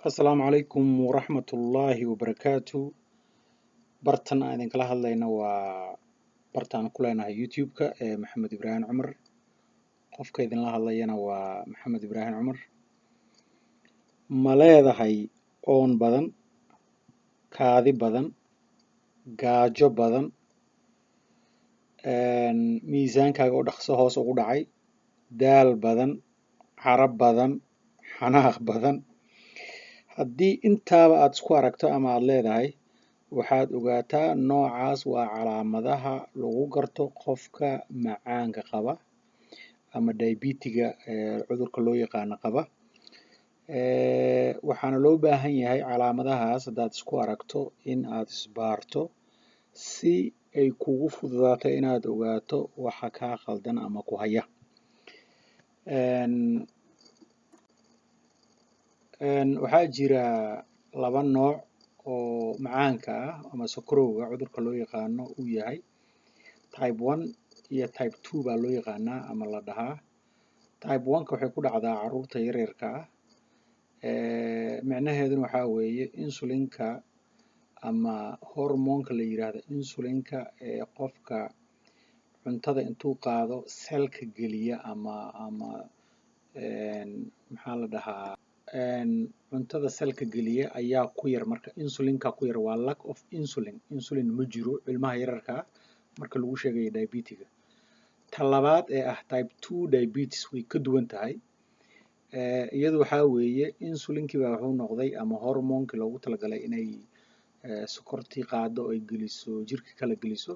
Asalaamu calaykum waraxmatullaahi wabarakaatu. Bartan aan idinkala hadlayna waa bartaan ku leenahay YouTube-ka ee Maxamed Ibraahim Cumar. Qofka idinla hadlayana waa Maxamed Ibraahim Cumar. Ma leedahay oon badan, kaadi badan, gaajo badan, miisaankaaga oo dhaqso hoos ugu dhacay, daal badan, carab badan, xanaaq badan? Haddii intaaba aad isku aragto ama aad leedahay, waxaad ogaataa noocaas waa calaamadaha lagu garto qofka macaanka qaba ama diabetiga cudurka loo yaqaano qaba. Waxaana loo baahan yahay calaamadahaas haddaad isku aragto in aad isbaarto si ay kugu fududaato inaad ogaato waxa kaa khaldan ama ku haya. Waxaa jira laba nooc oo macaanka ah ama sokorowga cudurka loo yaqaano uu yahay type 1 iyo type 2 baa loo yaqaanaa ama la dhahaa. Type 1ka waxay ku dhacdaa caruurta yaryarka ah. Micnaheeduna waxaa weeye insulinka ama hormoonka la yiraahdo insulinka ee qofka cuntada intuu qaado selka geliya ama maxaa la dhahaa cuntada selka geliya ayaa ku yar. Marka insulinka ku yar waa lack of insulin ma jiro ilmaha yararka marka lagu sheegayo diabetiga. Ta labaad ee ah type 2 diabetes way ka duwan tahay. Iyadu waxaa weeye insulinkii baa wuxuu noqday ama hormoonkii loogu talagalay inay sokortii qaado ay geliso jirka kala geliso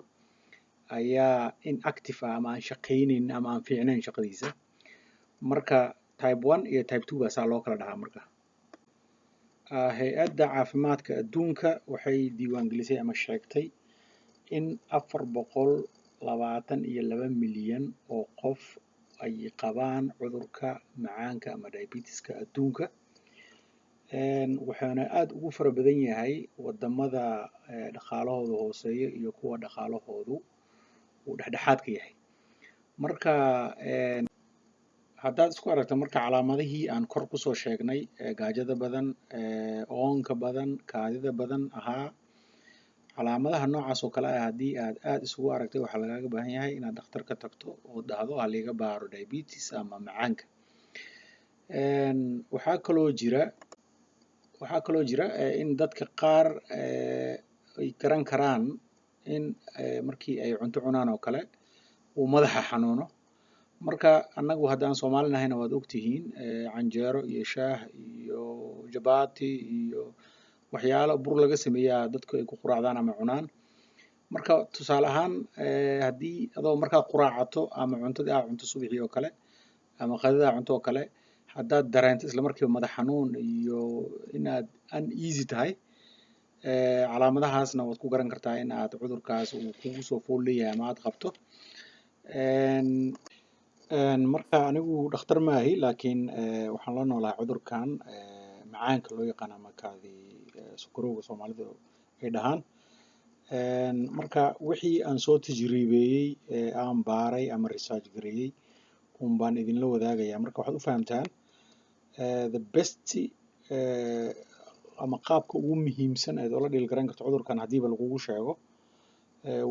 ayaa inactive ah ama aan shaqaynayn ama aan fiicnayn shaqadiisa. Marka type 1 iyo type 2 baa saa loo kala dhahaa. Marka hay-adda caafimaadka adduunka waxay diiwaangelisay ama sheegtay in 422 milyan oo qof ay qabaan cudurka macaanka ama diabetiska adduunka. Waxaana aad ugu fara badan yahay wadamada dhaqaalahooda hooseeya iyo kuwa dhaqaalahoodu uu dhexdhexaadka yahay. Marka haddaad isku aragto marka calaamadihii aan kor kusoo sheegnay gaajada badan, oonka badan, kaadida badan ahaa, calaamadaha noocaas oo kale ah haddii aad isugu aragtay waxaa lagaaga baahan yahay inaad dhakhtar ka tagto oo dhahdo ha liiga baaro diabetes ama macaanka. Waxaa kaloo jira in dadka qaar ay garan karaan in markii ay cunto cunaan oo kale uu madaxa xanuuno. Marka annagu haddaan Soomaali nahayna waad ogtihiin canjeero iyo shaah iyo jabaati iyo waxyaalo bur laga sameeyaa dadku ay ku quraacdaan ama cunaan. Marka tusaale ahaan haddii adoo markaad quraacato ama cuntadii aad cunto subaxii oo kale ama qadada aad cunto oo kale haddaad dareento isla markiiba madax xanuun iyo inaad uneasy tahay, calaamadahaasna waad ku garan kartaa in aad cudurkaas uu kugu soo fool leeyahay ama aad qabto. Marka anigu dhakhtar maahi laakiin waxaan la noolahay cudurkan macaanka loo yaqaan ama kaadi sokorowga Soomaalidu ay dhahaan. Marka wixii aan soo tajriibeeyey aan baaray ama research gareeyey baan idinla wadaagayaa. Marka waxaad u fahamtaan the best ama qaabka ugu muhiimsan ee oola dhiil garan karto cudurkan haddiiba lagugu sheego,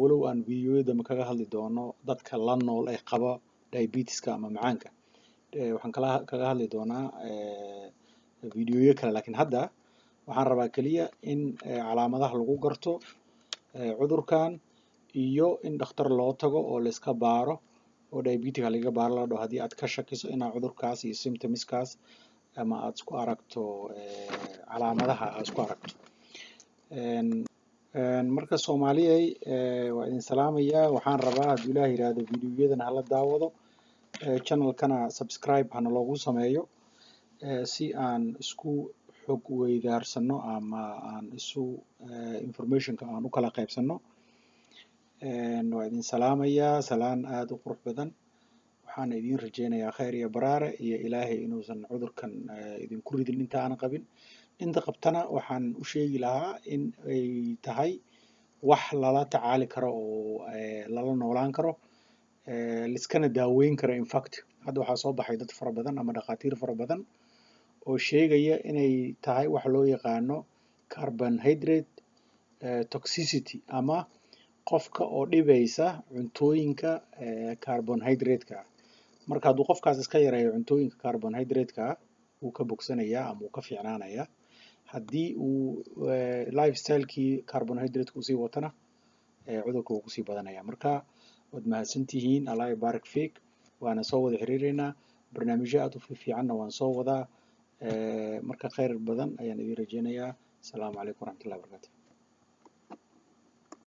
walow aan videoyada kaga hadli doono dadka la nool ee qaba diabetiska ama macaanka. Waxaan kaga hadli doonaa videoyo kale laakiin hadda waxaan rabaa keliya in calaamadaha lagu garto cudurkan iyo in dhakhtar loo tago oo la iska baaro oo diabetic laga baaro la dhaho haddii aad ka shakiso inaad cudurkaas iyo symptomskaas ama aad isku aragto calaamadaha aad isku aragto. Marka Soomaaliyay waa idin salaamayaa. Waxaan rabaa haddii Ilaah yiraahdo videoyadana hala daawado, channelkana subscribe hana loogu sameeyo si aan isku xog weydaarsano ama aan isu informationka aan u kala qaybsano. Waa idin salaamayaa salaan aad u qurux badan. Waxaana idin rajaynayaa khayr iyo baraare iyo Ilaahay inuusan cudurkan idinku ridin inta aan qabin. Inta qabtana waxaan u sheegi lahaa in ay tahay wax lala tacaali karo oo lala noolaan karo, liskana daaweyn karo. In fact hadda waxaa soo baxay dad fara badan ama dhakhaatiir fara badan oo sheegaya inay tahay wax loo yaqaano carbohydrate toxicity ama qofka oo dhibaysa cuntooyinka carbohydrate-ka ah. Marka hadduu qofkaas iska yareeyo cuntooyinka carbohydrate-ka ah wuu ka bogsanayaa ama wuu ka fiicnaanayaa. haddii uu lifestyle-kii carbohydrate-ka usii watana cudurka wuu kusii badanaya. Marka waad mahadsantihiin, allah yabaarak fiik, waana soo wada xiriireynaa, barnaamijyo aad u fiicanna waan soo wadaa. marka khayr badan ayaan idin rajeynayaa. Asalaamu calaykum waraxmatullahi wabarakaatu.